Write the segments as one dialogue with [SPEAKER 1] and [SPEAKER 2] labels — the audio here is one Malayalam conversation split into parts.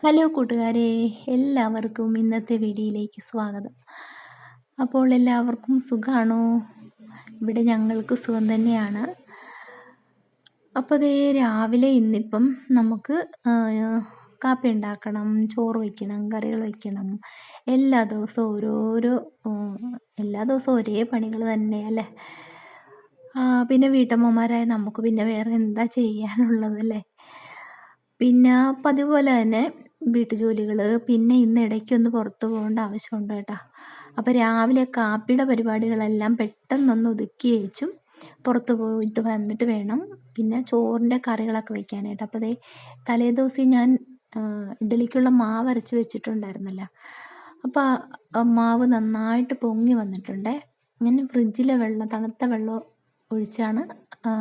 [SPEAKER 1] ഹലോ കൂട്ടുകാരെ, എല്ലാവർക്കും ഇന്നത്തെ വീഡിയോയിലേക്ക് സ്വാഗതം. അപ്പോൾ എല്ലാവർക്കും സുഖാണോ? ഇവിടെ ഞങ്ങൾക്ക് സുഖം തന്നെയാണ്. അപ്പോൾ ദേ രാവിലെ ഇന്നിപ്പം നമുക്ക് കാപ്പി ഉണ്ടാക്കണം, ചോറ് വയ്ക്കണം, കറികൾ വയ്ക്കണം. എല്ലാ ദിവസവും ഓരോരോ എല്ലാ ദിവസവും ഒരേ പണികൾ തന്നെയല്ലേ. പിന്നെ വീട്ടമ്മമാരായ നമുക്ക് പിന്നെ വേറെ എന്താ ചെയ്യാനുള്ളതല്ലേ. പിന്നെ പതിവ് പോലെ തന്നെ വീട്ടുജോലികൾ, പിന്നെ ഇന്ന് ഇടയ്ക്കൊന്ന് പുറത്ത് പോകേണ്ട ആവശ്യമുണ്ട് കേട്ടോ. അപ്പോൾ രാവിലെ കാപ്പിയുടെ പരിപാടികളെല്ലാം പെട്ടെന്നൊന്ന് ഒതുക്കി വെച്ചും പുറത്ത് പോയിട്ട് വന്നിട്ട് വേണം പിന്നെ ചോറിൻ്റെ കറികളൊക്കെ വയ്ക്കാനായിട്ട്. അപ്പോൾ ദേ തലേദിവസം ഞാൻ ഇഡ്ഡലിക്കുള്ള മാവ് അരച്ച് വെച്ചിട്ടുണ്ടായിരുന്നല്ലോ. അപ്പോൾ ആ മാവ് നന്നായിട്ട് പൊങ്ങി വന്നിട്ടുണ്ടേ. ഞാൻ ഫ്രിഡ്ജിലെ വെള്ളം, തണുത്ത വെള്ളം ഒഴിച്ചാണ്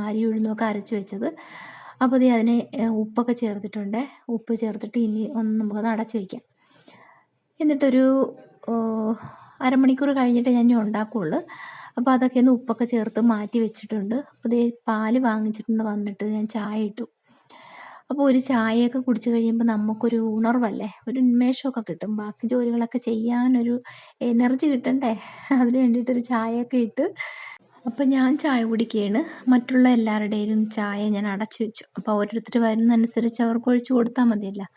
[SPEAKER 1] അരി ഉഴുന്നൊക്കെ അരച്ച് വെച്ചത്. അപ്പോൾ ദേ അതിന് ഉപ്പൊക്കെ ചേർത്തിട്ടുണ്ട്. ഉപ്പ് ചേർത്തിട്ട് ഇനി ഒന്ന് നമുക്കത് അടച്ച് വയ്ക്കാം. എന്നിട്ടൊരു അരമണിക്കൂർ കഴിഞ്ഞിട്ട് ഞാൻ ഇനി ഉണ്ടാക്കുകയുള്ളൂ. അപ്പോൾ അതൊക്കെ ഒന്ന് ഉപ്പൊക്കെ ചേർത്ത് മാറ്റി വെച്ചിട്ടുണ്ട്. അപ്പോൾ ദേ പാല് വാങ്ങിച്ചിട്ടുണ്ട്. വന്നിട്ട് ഞാൻ ചായ ഇട്ടു. അപ്പോൾ ഒരു ചായയൊക്കെ കുടിച്ച് കഴിയുമ്പോൾ നമുക്കൊരു ഉണർവല്ലേ, ഒരു ഉന്മേഷമൊക്കെ കിട്ടും. ബാക്കി ജോലികളൊക്കെ ചെയ്യാനൊരു എനർജി കിട്ടണ്ടേ, അതിന് വേണ്ടിയിട്ടൊരു ചായയൊക്കെ ഇട്ട് അപ്പം ഞാൻ ചായ കുടിക്കുകയാണ്. മറ്റുള്ള എല്ലാവരുടെയും ചായ ഞാൻ അടച്ചു വെച്ചു. അപ്പോൾ ഓരോരുത്തർ വരുന്നതനുസരിച്ച് അവർക്ക് ഒഴിച്ചു കൊടുത്താൽ മതിയല്ലോ.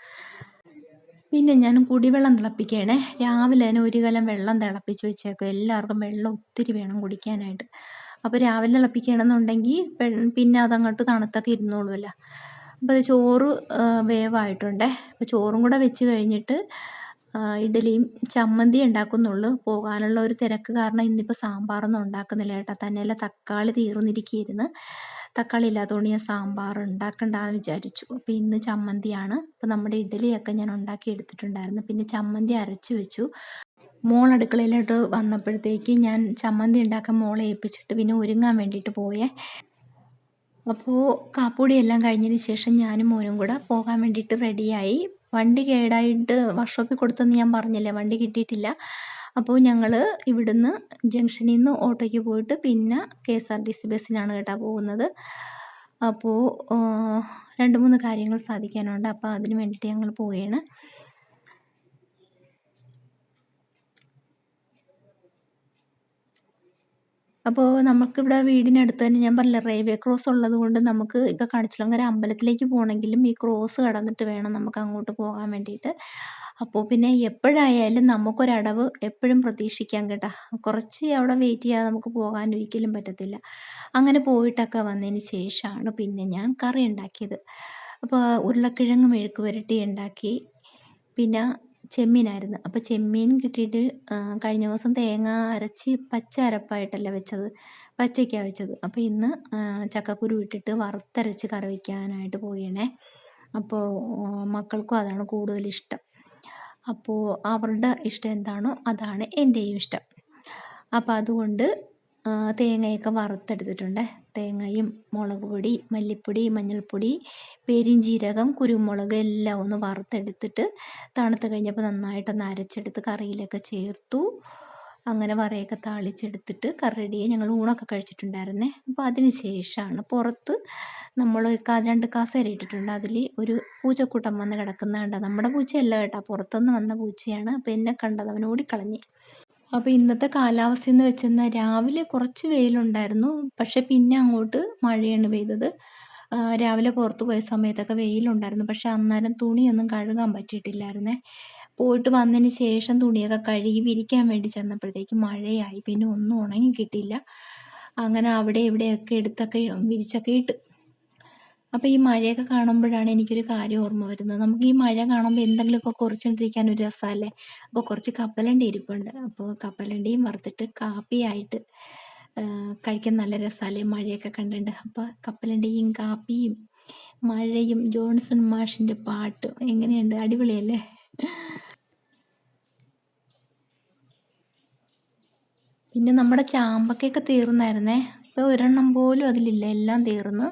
[SPEAKER 1] പിന്നെ ഞാൻ കുടിവെള്ളം തിളപ്പിക്കുകയാണേ. രാവിലെ തന്നെ ഒരു കലം വെള്ളം തിളപ്പിച്ച് വെച്ചേക്കും. എല്ലാവർക്കും വെള്ളം ഒത്തിരി വേണം കുടിക്കാനായിട്ട്. അപ്പോൾ രാവിലെ തിളപ്പിക്കുകയാണെന്നുണ്ടെങ്കിൽ പിന്നെ അതങ്ങോട്ട് തണുത്തൊക്കെ ഇരുന്നോളുമല്ലോ. അപ്പോൾ അത് ചോറ് വേവായിട്ടുണ്ടേ. അപ്പോൾ ചോറും കൂടെ വെച്ച് കഴിഞ്ഞിട്ട് ഇഡ്ഡലിയും ചമ്മന്തി ഉണ്ടാക്കുന്നുള്ളൂ. പോകാനുള്ള ഒരു തിരക്ക് കാരണം ഇന്നിപ്പോൾ സാമ്പാറൊന്നും ഉണ്ടാക്കുന്നില്ല കേട്ടോ. തന്നെയല്ല തക്കാളി തീർന്നിരിക്കുകയായിരുന്നു. തക്കാളി ഇല്ലാത്തതുകൊണ്ട് ഞാൻ സാമ്പാർ ഉണ്ടാക്കണ്ടെന്ന് വിചാരിച്ചു. അപ്പോൾ ഇന്ന് ചമ്മന്തിയാണ്. അപ്പോൾ നമ്മുടെ ഇഡ്ഡലിയൊക്കെ ഞാൻ ഉണ്ടാക്കി എടുത്തിട്ടുണ്ടായിരുന്നു. പിന്നെ ചമ്മന്തി അരച്ചു വെച്ചു. മോൾ അടുക്കളയിലോട്ട് വന്നപ്പോഴത്തേക്ക് ഞാൻ ചമ്മന്തി ഉണ്ടാക്കാൻ മോളെ ഏൽപ്പിച്ചിട്ട് പിന്നെ ഒരുങ്ങാൻ വേണ്ടിയിട്ട് പോയേ. അപ്പോൾ കാപ്പുടിയെല്ലാം കഴിഞ്ഞതിന് ശേഷം ഞാനും മോനും കൂടെ പോകാൻ വേണ്ടിയിട്ട് റെഡിയായി. വണ്ടി കേടായിട്ട് വർക്ക്ഷോപ്പിൽ കൊടുത്തെന്ന് ഞാൻ പറഞ്ഞില്ലേ, വണ്ടി കിട്ടിയിട്ടില്ല. അപ്പോൾ ഞങ്ങൾ ഇവിടുന്ന് ജംഗ്ഷനിൽ നിന്ന് ഓട്ടോയ്ക്ക് പോയിട്ട് പിന്നെ KSRTC ബസ്സിനാണ് കേട്ടോ പോകുന്നത്. അപ്പോൾ 2-3 കാര്യങ്ങൾ സാധിക്കാനുണ്ട്. അപ്പോൾ അതിന് വേണ്ടിയിട്ട് ഞങ്ങൾ പോവുകയാണ്. അപ്പോൾ നമുക്കിവിടെ വീടിനടുത്ത് തന്നെ ഞാൻ പറഞ്ഞില്ലേ റെയിൽവേ ക്രോസ് ഉള്ളത് കൊണ്ട് നമുക്ക് ഇപ്പോൾ കണിച്ചുളങ്ങര അമ്പലത്തിലേക്ക് പോകണമെങ്കിലും ഈ ക്രോസ് കടന്നിട്ട് വേണം നമുക്ക് അങ്ങോട്ട് പോകാൻ വേണ്ടിയിട്ട്. അപ്പോൾ പിന്നെ എപ്പോഴായാലും നമുക്കൊരടവ് എപ്പോഴും പ്രതീക്ഷിക്കാം കേട്ടോ. കുറച്ച് അവിടെ വെയിറ്റ് ചെയ്യാതെ നമുക്ക് പോകാൻ ഒരിക്കലും പറ്റത്തില്ല. അങ്ങനെ പോയിട്ടൊക്കെ വന്നതിന് ശേഷമാണ് പിന്നെ ഞാൻ കറി ഉണ്ടാക്കിയത്. അപ്പോൾ ഉരുളക്കിഴങ്ങ് മെഴുക്ക് പുരട്ടി ഉണ്ടാക്കി. പിന്നെ ചെമ്മീനായിരുന്നു. അപ്പോൾ ചെമ്മീൻ കിട്ടിയിട്ട് കഴിഞ്ഞ ദിവസം തേങ്ങ അരച്ച് പച്ച അരപ്പായിട്ടല്ല വെച്ചത്, പച്ചയ്ക്കാണ് വെച്ചത്. അപ്പോൾ ഇന്ന് ചക്കക്കുരു ഇട്ടിട്ട് വറുത്തരച്ച് കറി വയ്ക്കാനായിട്ട് പോവുകയാണേ. അപ്പോൾ മക്കൾക്കും അതാണ് കൂടുതലിഷ്ടം. അപ്പോൾ അവരുടെ ഇഷ്ടം എന്താണോ അതാണ് എൻ്റെയും ഇഷ്ടം. അപ്പോൾ അതുകൊണ്ട് തേങ്ങയൊക്കെ വറുത്തെടുത്തിട്ടുണ്ട്. തേങ്ങയും മുളക് പൊടി, മല്ലിപ്പൊടി, മഞ്ഞൾപ്പൊടി, പെരുംജീരകം, കുരുമുളക് എല്ലാം ഒന്ന് വറുത്തെടുത്തിട്ട് തണുത്ത് കഴിഞ്ഞപ്പോൾ നന്നായിട്ടൊന്ന് അരച്ചെടുത്ത് കറിയിലൊക്കെ ചേർത്തു. അങ്ങനെ വറയൊക്കെ താളിച്ചെടുത്തിട്ട് കറി റെഡിയായി. ഞങ്ങൾ ഊണൊക്കെ കഴിച്ചിട്ടുണ്ടായിരുന്നേ. അപ്പോൾ അതിന് ശേഷമാണ് പുറത്ത് നമ്മൾ 2 കസേര ഇട്ടിട്ടുണ്ട്. അതിൽ ഒരു പൂച്ചക്കൂട്ടം വന്ന് കിടക്കുന്ന കണ്ട. നമ്മുടെ പൂച്ചയല്ല കേട്ടോ, പുറത്തുനിന്ന് വന്ന പൂച്ചയാണ്. അപ്പോൾ എന്നെ കണ്ടത് അവൻ ഓടിക്കളഞ്ഞ്. അപ്പോൾ ഇന്നത്തെ കാലാവസ്ഥ എന്ന് വെച്ചെന്നാൽ രാവിലെ കുറച്ച് വെയിലുണ്ടായിരുന്നു. പക്ഷെ പിന്നെ അങ്ങോട്ട് മഴയാണ് പെയ്തത്. രാവിലെ പുറത്ത് പോയ സമയത്തൊക്കെ വെയിലുണ്ടായിരുന്നു. പക്ഷെ അന്നേരം തുണിയൊന്നും കഴുകാൻ പറ്റിയിട്ടില്ലായിരുന്നേ. പോയിട്ട് വന്നതിന് ശേഷം തുണിയൊക്കെ കഴുകി വിരിക്കാൻ വേണ്ടി ചെന്നപ്പോഴത്തേക്ക് മഴയായി. പിന്നെ ഒന്നും ഉണങ്ങി കിട്ടിയില്ല. അങ്ങനെ അവിടെ ഇവിടെയൊക്കെ എടുത്തൊക്കെ വിരിച്ചൊക്കെ ഇട്ട്. അപ്പോൾ ഈ മഴയൊക്കെ കാണുമ്പോഴാണ് എനിക്കൊരു കാര്യം ഓർമ്മ വരുന്നത്. നമുക്ക് ഈ മഴ കാണുമ്പോൾ എന്തെങ്കിലുമൊക്കെ കുറിച്ചുകൊണ്ടിരിക്കാൻ ഒരു രസമല്ലേ. അപ്പോൾ കുറച്ച് കപ്പലണ്ടി ഇരിപ്പുണ്ട്. അപ്പോൾ കപ്പലണ്ടിയും വറുത്തിട്ട് കാപ്പിയായിട്ട് കഴിക്കാൻ നല്ല രസമല്ലേ മഴയൊക്കെ കണ്ടിട്ട്. അപ്പോൾ കപ്പലണ്ടിയും കാപ്പിയും മഴയും ജോൺസൺ മാഷിൻ്റെ പാട്ടും എങ്ങനെയുണ്ട്, അടിപൊളിയല്ലേ. പിന്നെ നമ്മുടെ ചാമ്പക്കയൊക്കെ തീർന്നായിരുന്നേ. ഇപ്പോൾ ഒരെണ്ണം പോലും അതിലില്ല, എല്ലാം തീർന്നു.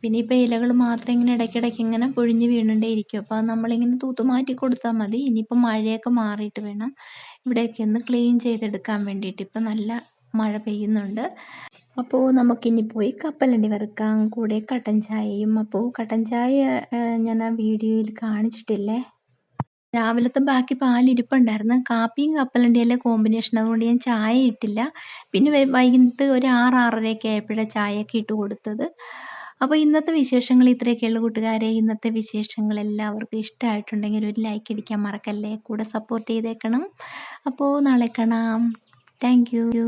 [SPEAKER 1] പിന്നെ ഇപ്പോൾ ഇലകൾ മാത്രം ഇങ്ങനെ ഇടയ്ക്കിടയ്ക്ക് ഇങ്ങനെ പൊഴിഞ്ഞ് വീണുകൊണ്ടേ ഇരിക്കും. അപ്പോൾ അത് നമ്മളിങ്ങനെ തൂത്ത് മാറ്റി കൊടുത്താൽ മതി. ഇനിയിപ്പോൾ മഴയൊക്കെ മാറിയിട്ട് വേണം ഇവിടെയൊക്കെ ഒന്ന് ക്ലീൻ ചെയ്തെടുക്കാൻ വേണ്ടിയിട്ട്. ഇപ്പം നല്ല മഴ പെയ്യുന്നുണ്ട്. അപ്പോൾ നമുക്കിനി പോയി കപ്പലണ്ടി വറുക്കാം, കൂടെ കട്ടൻ ചായയും. അപ്പോൾ കട്ടൻ ചായ ഞാൻ ആ വീഡിയോയിൽ കാണിച്ചിട്ടില്ലേ. രാവിലത്തെ ബാക്കി പാലിരിപ്പുണ്ടായിരുന്നു. കാപ്പിയും കപ്പലണ്ടിയല്ലേ കോമ്പിനേഷൻ. അതുകൊണ്ട് ഞാൻ ചായ ഇട്ടില്ല. പിന്നെ വൈകിട്ട് ഒരു 6, 6:30 ആയപ്പോഴാണ് ചായയൊക്കെ ഇട്ട് കൊടുത്തത്. അപ്പോൾ ഇന്നത്തെ വിശേഷങ്ങൾ ഇത്രയൊക്കെയുള്ളൂ കൂട്ടുകാരെ. ഇന്നത്തെ വിശേഷങ്ങൾ എല്ലാവർക്കും ഇഷ്ടമായിട്ടുണ്ടെങ്കിൽ ഒരു ലൈക്ക് അടിക്കാൻ മറക്കല്ലേ. കൂടെ സപ്പോർട്ട് ചെയ്തേക്കണം. അപ്പോൾ നാളെ കാണാം. Thank you.